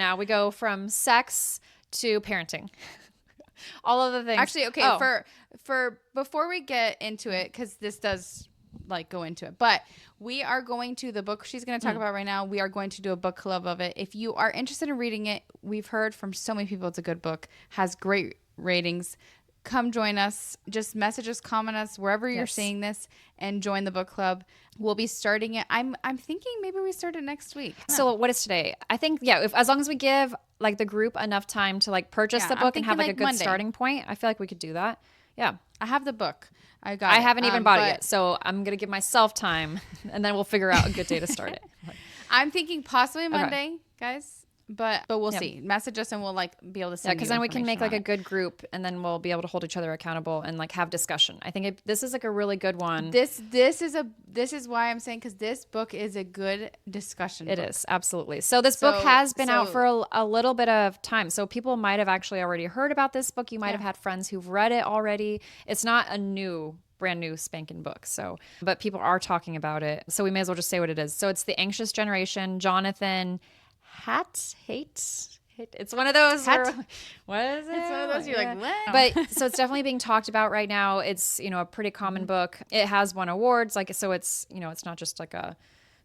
Now we go from sex to parenting. All of the things. Actually, okay, for before we get into it, because this does like go into it, but we are going to the book she's going to talk about right now. We are going to do a book club of it. If you are interested in reading it, we've heard from so many people it's a good book, has great ratings. Come join us. Just message us, comment us wherever you're seeing this, and join the book club. We'll be starting it. I'm thinking maybe we start it next week. So what is today? I think if as long as we give like the group enough time to like purchase the book and have like a good Monday. starting point, I feel like we could do that. Yeah. I have the book. I haven't even bought it yet, so I'm gonna give myself time, and then we'll figure out a good day to start it. I'm thinking possibly Monday, guys. But we'll see. Message us and we'll like be able to send. Yeah, because then we can make like a good group, and then we'll be able to hold each other accountable and like have discussion. I think this is like a really good one. This is why I'm saying, because this book is a good discussion. It is, absolutely. So this book has been out for a little bit of time, so people might have actually already heard about this book. You might have had friends who've read it already. It's not a brand new spanking book. So, but people are talking about it. So we may as well just say what it is. So it's The Anxious Generation, Jonathan Haidt. It's one of those. What is it? It's one of those. You're like, what? But so it's definitely being talked about right now. It's a pretty common book. It has won awards. Like so, it's it's not just like a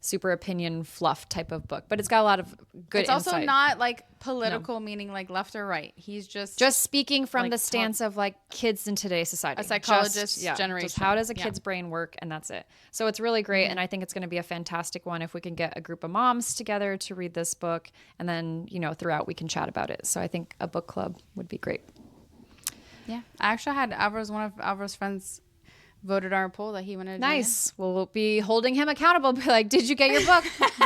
super opinion fluff type of book, but it's got a lot of good It's also not like political, meaning like left or right. He's just speaking from the stance of like kids in today's society, a psychologist's generation. Just how does a kid's brain work, and that's it. So it's really great, and I think it's going to be a fantastic one if we can get a group of moms together to read this book, and then throughout we can chat about it. So I think a book club would be great. Yeah, I actually had one of Alvaro's friends voted our poll that he wanted to Nice. Well, we'll be holding him accountable. Be like, did you get your book?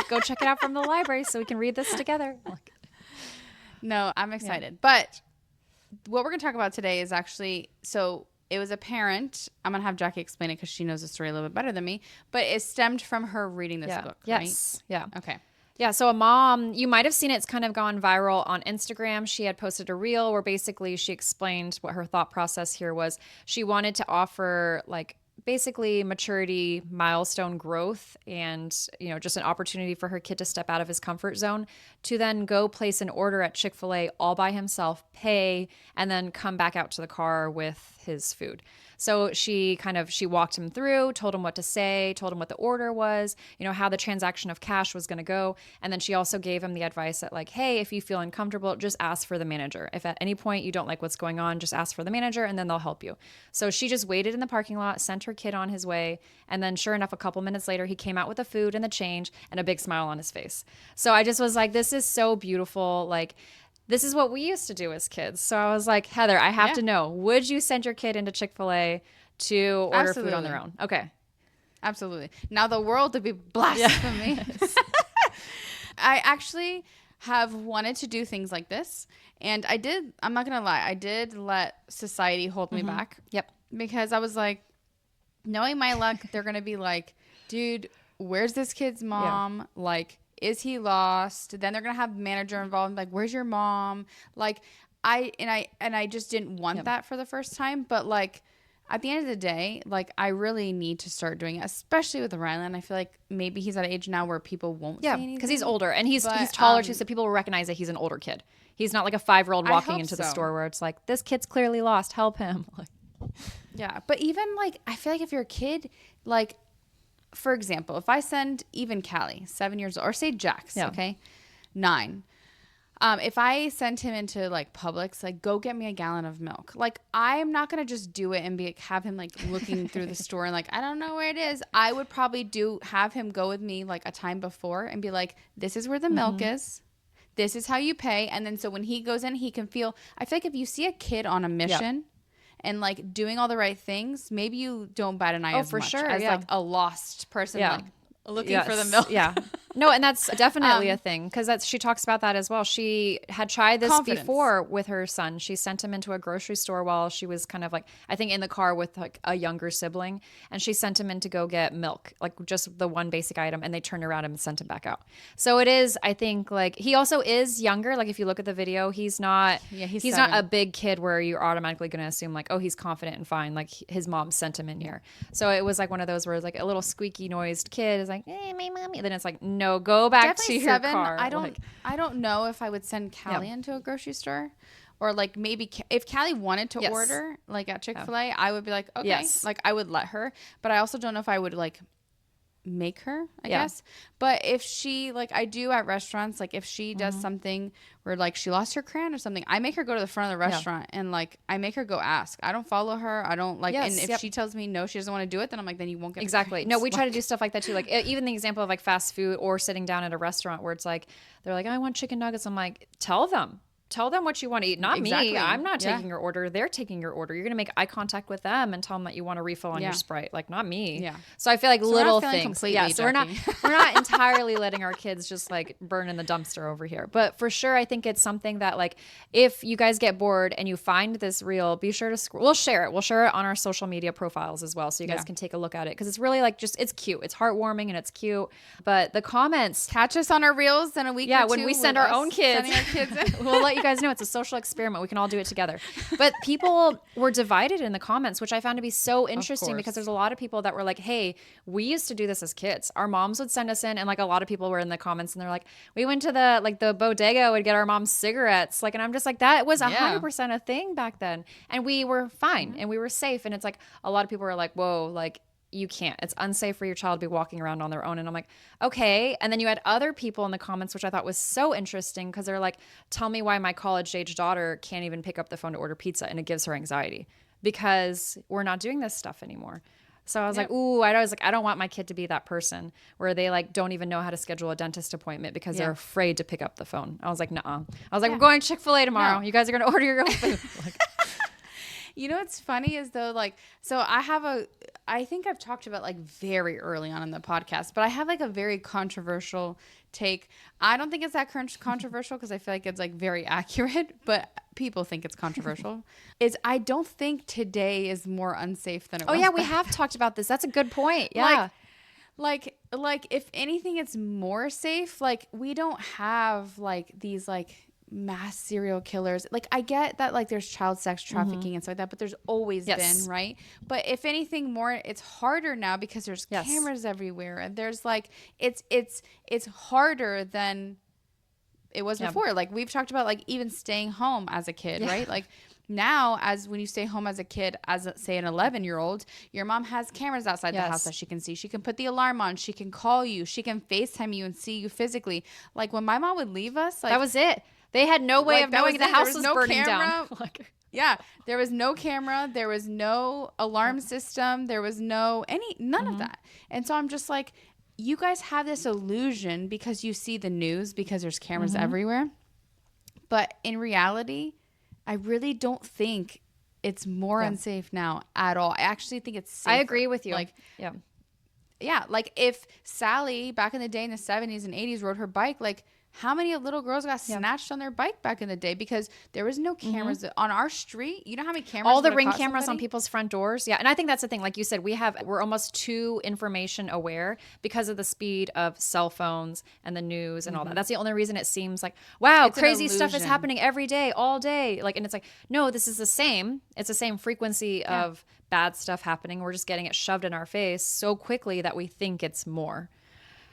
Go check it out from the library so we can read this together. No, I'm excited. But what we're going to talk about today is actually, so it was a parent. I'm going to have Jackie explain it because she knows the story a little bit better than me. But it stemmed from her reading this book, right? Yes. Yeah. Okay. Yeah, so a mom, you might have seen it, it's kind of gone viral on Instagram. She had posted a reel where basically she explained what her thought process here was. She wanted to offer like basically maturity, milestone growth, and just an opportunity for her kid to step out of his comfort zone to then go place an order at Chick-fil-A all by himself, pay, and then come back out to the car with his food. So she walked him through, told him what to say, told him what the order was, how the transaction of cash was going to go. And then she also gave him the advice that like, hey, if you feel uncomfortable, just ask for the manager. If at any point you don't like what's going on, just ask for the manager and then they'll help you. So she just waited in the parking lot, sent her kid on his way. And then sure enough, a couple minutes later, he came out with the food and the change and a big smile on his face. So I just was like, this is so beautiful. Like, this is what we used to do as kids. So I was like, Heather, I have to know, would you send your kid into Chick-fil-A to order food on their own? Okay. Absolutely. Now the world would be blasphemy. I actually have wanted to do things like this. And I'm not going to lie, I did let society hold me back. Yep. Because I was like, knowing my luck, they're going to be like, dude, where's this kid's mom? Yeah. Like, is he lost? Then they're gonna have manager involved. Like, where's your mom? Like, I just didn't want that for the first time. But like, at the end of the day, like, I really need to start doing it, especially with Rylan. I feel like maybe he's at an age now where people won't say anything. Because he's older and he's taller too, so people will recognize that he's an older kid. He's not like a 5-year-old walking into the store where it's like, this kid's clearly lost. Help him. Yeah, but even like, I feel like if you're a kid, like, for example, if I send even Callie, 7 years old, or say Jax, 9. If I send him into like Publix, like, go get me a gallon of milk. Like, I'm not going to just do it and have him like looking through the store and like, I don't know where it is. I would probably have him go with me like a time before and be like, this is where the milk is. This is how you pay. And then so when he goes in, he can feel, I feel like if you see a kid on a mission and like doing all the right things, maybe you don't bat an eye as much as like a lost person like looking for the milk. Yeah. No, and that's definitely a thing because she talks about that as well. She had tried this before with her son. She sent him into a grocery store while she was kind of like, I think in the car with like a younger sibling, and she sent him in to go get milk, like just the one basic item, and they turned around and sent him back out. So it is, I think, like he also is younger. Like if you look at the video, he's not not a big kid where you're automatically going to assume like, oh, he's confident and fine. Like his mom sent him in here. So it was like one of those where it's like a little squeaky noised kid is like, hey, my mommy. And then it's like, no, go back to Definitely your 7. car. I don't know if I would send Callie into a grocery store. Or like maybe if Callie wanted to order like at Chick-fil-A, I would be like, okay, like I would let her. But I also don't know if I would like make her, I guess. But if she, like I do at restaurants, like if she does something where like she lost her crayon or something, I make her go to the front of the restaurant and like I make her go ask. I don't follow her. I don't like, and if she tells me no, she doesn't want to do it, then I'm like, then you won't get exactly. No, we try to do stuff like that too. Like even the example of like fast food or sitting down at a restaurant where it's like, they're like, I want chicken nuggets. I'm like, tell them what you want to eat. Not me. I'm not taking your order. They're taking your order. You're going to make eye contact with them and tell them that you want a refill on your Sprite. Like, not me. Yeah. So I feel like little things. Completely So we're not entirely letting our kids just like burn in the dumpster over here. But for sure, I think it's something that like, if you guys get bored and you find this reel, be sure to we'll share it. We'll share it on our social media profiles as well. So you guys can take a look at it. Cause it's really like it's cute. It's heartwarming and it's cute. But the comments. Catch us on our reels in a week or two. When we send our own kids. Sending our kids in. We'll let you guys know it's a social experiment. We can all do it together. But people were divided in the comments, which I found to be so interesting because there's a lot of people that were like, hey, we used to do this as kids. Our moms would send us in, and like a lot of people were in the comments and they're like, we went to the bodega, would get our mom's cigarettes. Like, and I'm just like, that was 100% a thing back then. And we were fine and we were safe. And it's like a lot of people were like, whoa, like you can't. It's unsafe for your child to be walking around on their own. And I'm like, okay. And then you had other people in the comments, which I thought was so interesting because they're like, tell me why my college-age daughter can't even pick up the phone to order pizza, and it gives her anxiety because we're not doing this stuff anymore. So I was like, ooh, I was like, I don't want my kid to be that person where they like don't even know how to schedule a dentist appointment because they're afraid to pick up the phone. I was like, nuh-uh. I was like, we're going to Chick-fil-A tomorrow. No. You guys are going to order your own food. Like, you know what's funny is though, like, so I think I've talked about like very early on in the podcast, but I have like a very controversial take. I don't think it's that controversial because I feel like it's like very accurate, but people think it's controversial. I don't think today is more unsafe than it was. Oh yeah, we have talked about this. That's a good point. Yeah. Like if anything, it's more safe. Like we don't have like these like mass serial killers. Like I get that like there's child sex trafficking and stuff like that, but there's always been, right? But if anything more, it's harder now because there's cameras everywhere, and there's like it's harder than it was before. Like we've talked about like even staying home as a kid, right? Like now, as when you stay home as a kid, as say an 11-year-old, your mom has cameras outside the house that she can see. She can put the alarm on. She can call you. She can FaceTime you and see you physically. Like when my mom would leave us, like that was it. They had no way of knowing the house was burning down. Yeah, there was no camera. There was no alarm system. There was none of that. And so I'm just like, you guys have this illusion because you see the news because there's cameras everywhere. But in reality, I really don't think it's more unsafe now at all. I actually think it's safer. I agree with you. Like, yeah. Like if Sally back in the day in the 70s and 80s rode her bike, like how many little girls got snatched on their bike back in the day because there was no cameras on our street? You know how many cameras? All the Ring cameras on people's front doors. Yeah. And I think that's the thing. Like you said, we're almost too information aware because of the speed of cell phones and the news and all that. That's the only reason it seems like, wow, it's crazy stuff is happening every day, all day. Like, and it's like, no, this is the same. It's the same frequency of bad stuff happening. We're just getting it shoved in our face so quickly that we think it's more.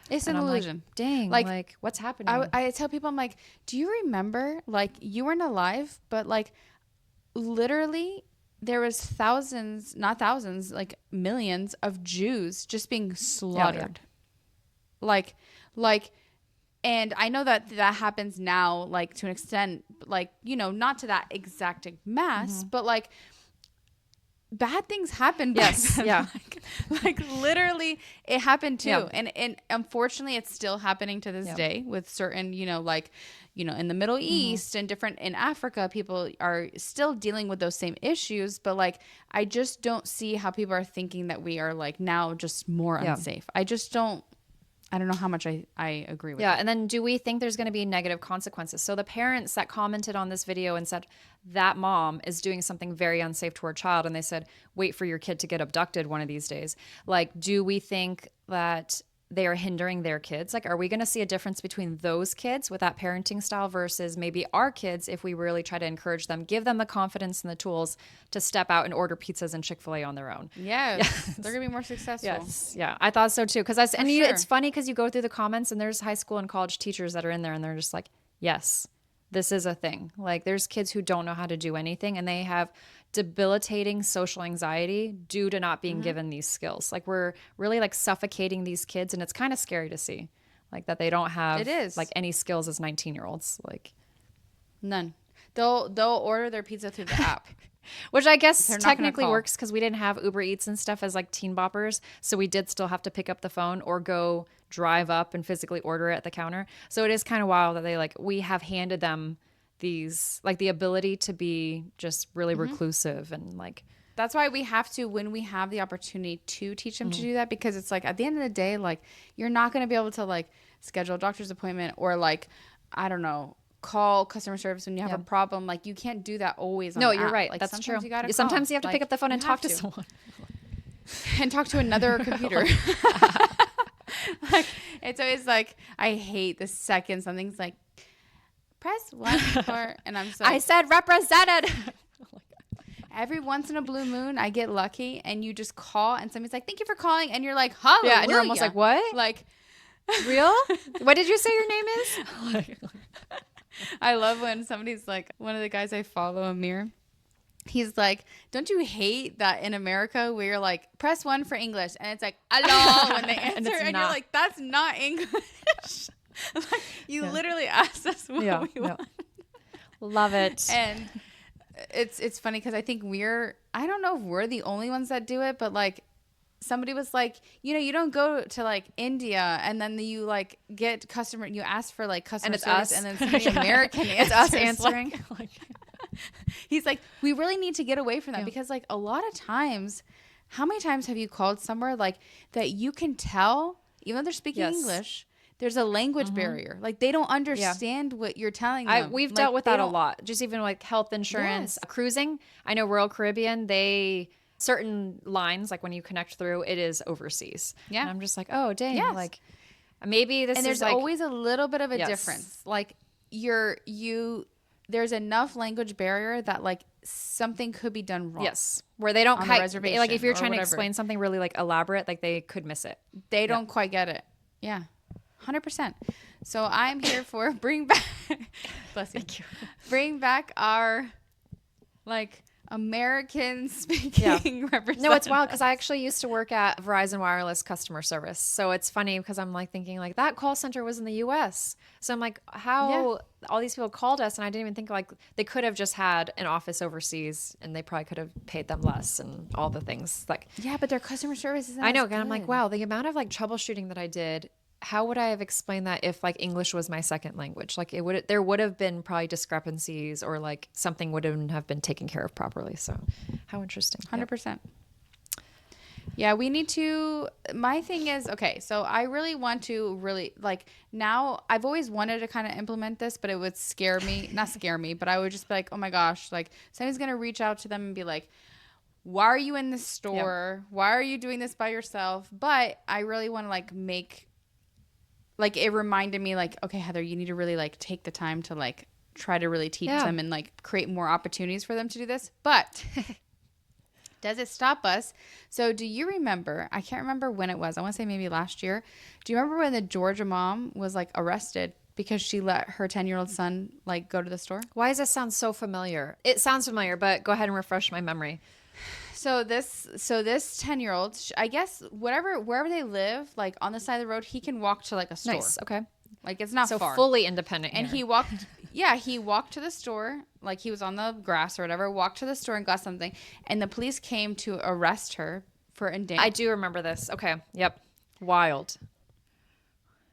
It's an illusion. Like, dang, like what's happening? I tell people, I'm like, do you remember, like, you weren't alive, but like literally there was not thousands, like millions of Jews just being slaughtered. Like, and I know that happens now, like to an extent, like, you know, not to that exact mass, but like bad things happen. Yes. Yeah. like literally it happened too. And unfortunately it's still happening to this day with certain, you know, like, you know, in the Middle East and in Africa, people are still dealing with those same issues. But like, I just don't see how people are thinking that we are like now just more unsafe. I don't know how much I agree with. Yeah. And then do we think there's going to be negative consequences? So the parents that commented on this video and said that mom is doing something very unsafe to her child, and they said, wait for your kid to get abducted one of these days. Like, do we think that they are hindering their kids? Like, are we going to see a difference between those kids with that parenting style versus maybe our kids if we really try to encourage them, give them the confidence and the tools to step out and order pizzas and Chick-fil-A on their own? Yes. They're going to be more successful. Yes. Yeah. I thought so too. Because it's sure. funny because you go through the comments and there's high school and college teachers that are in there and they're just like, yes, this is a thing. Like there's kids who don't know how to do anything and they have debilitating social anxiety due to not being given these skills. Like we're really like suffocating these kids and it's kind of scary to see like that they don't have like any skills as 19-year-olds. Like none. They'll order their pizza through the app. Which I guess technically works because we didn't have Uber Eats and stuff as like teen boppers. So we did still have to pick up the phone or go drive up and physically order it at the counter. So it is kind of wild that we have handed them these, like the ability to be just really reclusive and like. That's why we have to, when we have the opportunity to teach them to do that, because it's like at the end of the day, like you're not going to be able to like schedule a doctor's appointment or like, I don't know, call customer service when you have a problem. Like you can't do that always on No, the you're app. right. Like, that's true. Sometimes you have to pick up the phone and talk to someone. And talk to another computer. Like, it's always like, I hate the second something's like, press 1 for, and I'm so. I said represented. Every once in a blue moon, I get lucky and you just call and somebody's like, thank you for calling. And you're like, hallelujah. Yeah, and you're almost like, what? Like, real? What did you say your name is? I love when somebody's like, one of the guys I follow, Amir, he's like, don't you hate that in America where you're like, press 1 for English. And it's like, hello, when they answer. and you're like, that's not English. Like, you literally asked us what we want. Love it. And it's funny because I think I don't know if we're the only ones that do it, but like somebody was like, you don't go to like India and then you like get you ask for like customer and service us. and then somebody American it's us answering. Like, he's like, we really need to get away from that because like a lot of times, how many times have you called somewhere like that you can tell, even though they're speaking English, there's a language barrier. Like they don't understand what you're telling them. We've dealt with that a lot. Just even like health insurance, cruising. I know Royal Caribbean, certain lines, like when you connect through, it is overseas. Yeah. And I'm just like, oh, dang. Yes. Like maybe this is there's like. always a little bit of a difference. Like there's enough language barrier that like something could be done wrong. Yes. Where they don't quite, like if you're trying to explain something really like elaborate, like they could miss it. They don't quite get it. Yeah. 100%. So I'm here for bring back bless you. Thank you. Bring back our like American speaking representative. No, it's wild because I actually used to work at Verizon Wireless customer service. So it's funny because I'm like thinking like that call center was in the US. So I'm like, how all these people called us and I didn't even think like they could have just had an office overseas and they probably could have paid them less and all the things like. Yeah, but their customer service isn't I know. as And I'm like, wow, the amount of like troubleshooting that I did. How would I have explained that if like English was my second language? Like there would have been probably discrepancies or like something wouldn't have been taken care of properly. So how interesting. 100%. Yeah, we need to, my thing is, okay, so I really want to really like now I've always wanted to kind of implement this, but it would scare me, not scare me, but I would just be like, oh my gosh, like somebody's going to reach out to them and be like, why are you in this store? Why are you doing this by yourself? But I really want to like like it reminded me like, okay, Heather, you need to really like take the time to like try to really teach them and like create more opportunities for them to do this. But does it stop us? So do you remember, I can't remember when it was. I want to say maybe last year. Do you remember when the Georgia mom was like arrested because she let her 10-year-old son like go to the store? Why does this sound so familiar? It sounds familiar, but go ahead and refresh my memory. So this 10-year-old, I guess wherever they live, like on the side of the road, he can walk to like a store. Nice. Okay. Like it's not far. So fully independent. And he walked to the store, like he was on the grass or whatever, walked to the store and got something. And the police came to arrest her for endangerment. I do remember this. Okay. Yep. Wild.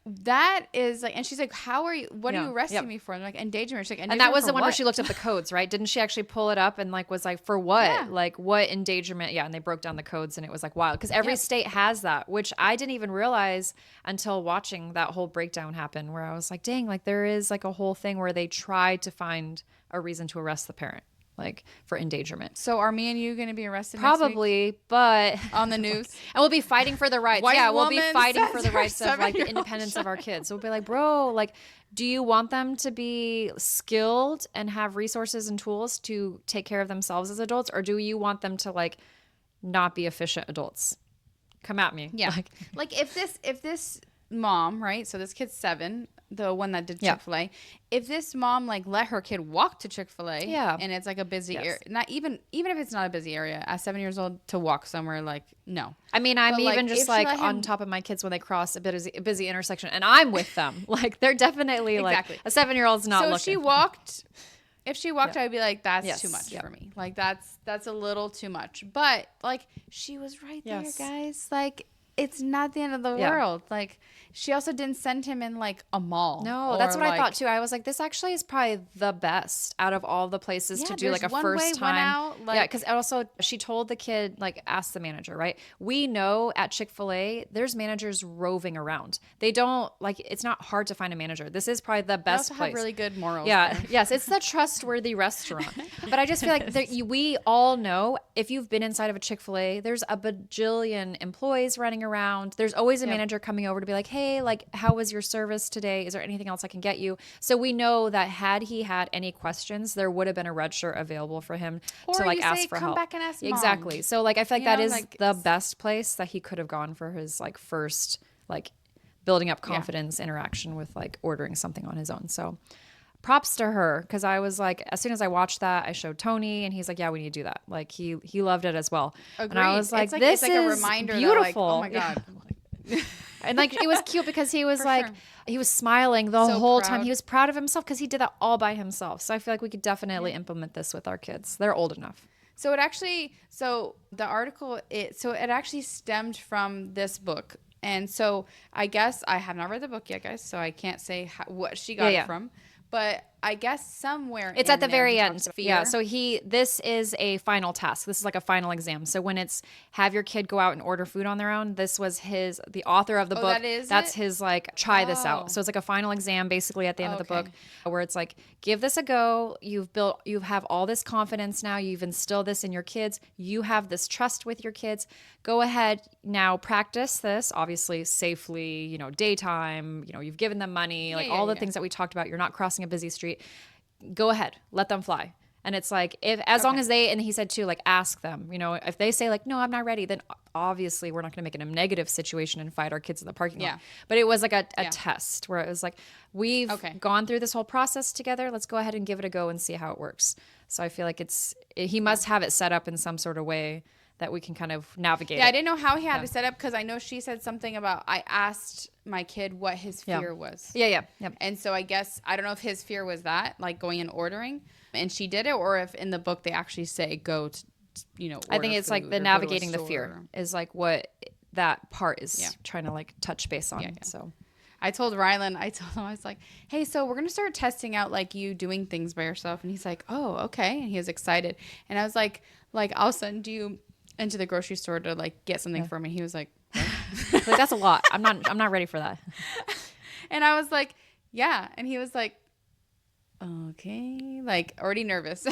That is like, and she's like, what are you arresting me for? And I'm like, endangerment. She's like, and that was the one where she looked up the codes, right? Didn't she actually pull it up and like was like, for what? Yeah. Like what endangerment? Yeah. And they broke down the codes and it was like, wild. Because every state has that, which I didn't even realize until watching that whole breakdown happen where I was like, dang, like there is like a whole thing where they tried to find a reason to arrest the parent. like for endangerment. So are me and you going to be arrested Probably, but on the news? and we'll be fighting for the rights. White Yeah, we'll be woman fighting for says the her rights of like the 7-year-old independence of our child. kids. We'll be like, bro, like, do you want them to be skilled and have resources and tools to take care of themselves as adults, or do you want them to like not be efficient adults? Come at me. Yeah. Like if this mom, right? So this kid's 7, the one that did Chick-fil-A. If this mom like let her kid walk to Chick-fil-A, and it's like a busy area, not even if it's not a busy area, at 7 years old to walk somewhere, like no. I mean, I'm But, even like, just if she like let on him- top of my kids when they cross a busy intersection, and I'm with them. Like they're definitely Exactly. like a 7-year-old's not So looking. if she walked, I'd be like, that's too much for me. Like that's a little too much. But like she was right there, guys. Like it's not the end of the world. Like she also didn't send him in like a mall. No, that's what I thought too. I was like, this actually is probably the best out of all the places to do like a first time. Yeah, because also she told the kid, like, ask the manager, right? We know at Chick-fil-A, there's managers roving around. They don't like, it's not hard to find a manager. This is probably the best place. place. Have really good morals. Yeah, there. yes, it's the trustworthy restaurant. But I just feel like we all know if you've been inside of a Chick-fil-A, there's a bajillion employees running around. There's always a manager coming over to be like, hey, like, how was your service today? Is there anything else I can get you? So we know that had he had any questions, there would have been a red shirt available for him to like ask for help. Come back and ask Mom. Exactly. So like I feel like that is like, the best place that he could have gone for his like first like building up confidence interaction with like ordering something on his own. So props to her, because I was like, as soon as I watched that, I showed Tony, and he's like, yeah, we need to do that. Like he loved it as well. Agreed. And I was like, it's this like is a reminder beautiful. That, like, oh my god. Yeah. And like it was cute because he was For like sure. he was smiling the whole time. proud. He was proud of himself because he did that all by himself. So I feel like we could definitely implement this with our kids. They're old enough. So the article, it actually stemmed from this book. And so I guess I have not read the book yet, guys, so I can't say what she got it from. But I guess somewhere it's at the very end. Yeah. So this is a final task. This is like a final exam. So when it's have your kid go out and order food on their own, this was the author of the book. That's his like, try this out. So it's like a final exam basically at the end of the book where it's like, give this a go. You have all this confidence now. You've instilled this in your kids. You have this trust with your kids. Go ahead now, practice this, obviously safely, daytime, you've given them money, like all the things that we talked about. You're not crossing a busy street. Go ahead, let them fly. And it's like, as long as and he said too, like, ask them, if they say like, no, I'm not ready, then obviously we're not going to make it a negative situation and fight our kids in the parking lot. But it was like a test where it was like, we've gone through this whole process together. Let's go ahead and give it a go and see how it works. So I feel like he must have it set up in some sort of way that we can kind of navigate. Yeah, I didn't know how he had it set up, because I know she said something about, I asked my kid what his fear was. Yeah. And so I guess, I don't know if his fear was that, like going and ordering, and she did it, or if in the book they actually say go to, I think it's like the navigating the fear is like what that part is trying to like touch base on. So I told Rylan, I was like, hey, so we're going to start testing out like you doing things by yourself. And he's like, oh, okay. And he was excited. And I was like, I'll send you into the grocery store to like get something for me. He was like, like, that's a lot. I'm not ready for that. And I was like, yeah. And he was like, okay, like already nervous.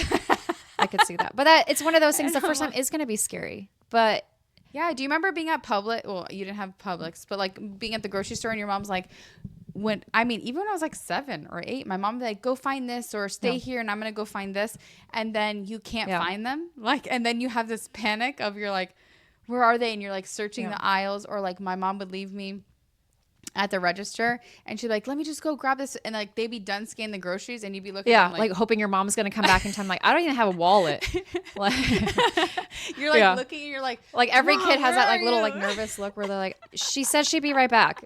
I could see that. But it's one of those things, the first time is going to be scary. But yeah, do you remember being at Publix? Well, you didn't have Publix, but like being at the grocery store and your mom's like, even when I was like 7 or 8, my mom would be like, go find this or stay here and I'm going to go find this. And then you can't find them. Like, and then you have this panic of you're like, where are they? And you're like searching the aisles, or like my mom would leave me at the register and she'd like, let me just go grab this. And like, they'd be done scanning the groceries and you'd be looking. Yeah. Like hoping your mom's going to come back in time. Like, I don't even have a wallet. Like, you're like looking and you're like every kid has that like little like nervous look where they're like, she said she'd be right back.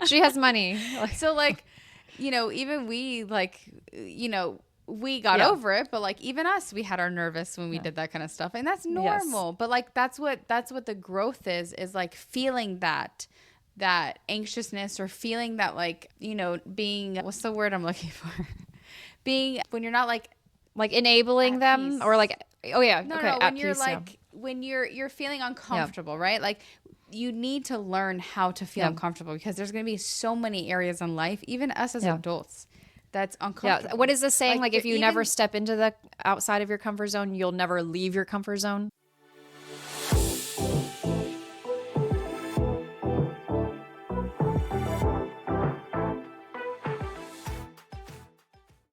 She has money. So like, even we like, we got over it, but like even us, we had our nervous when we did that kind of stuff, and that's normal. But like, that's what the growth is like feeling that anxiousness, or feeling that like, being, what's the word I'm looking for? Being, when you're not like enabling them peace. Or like, oh yeah. No, okay, when you're like, when you're feeling uncomfortable, right? Like you need to learn how to feel uncomfortable, because there's going to be so many areas in life, even us as adults, that's uncomfortable. Yeah. What is this saying? Like if you even, never step into the outside of your comfort zone, you'll never leave your comfort zone.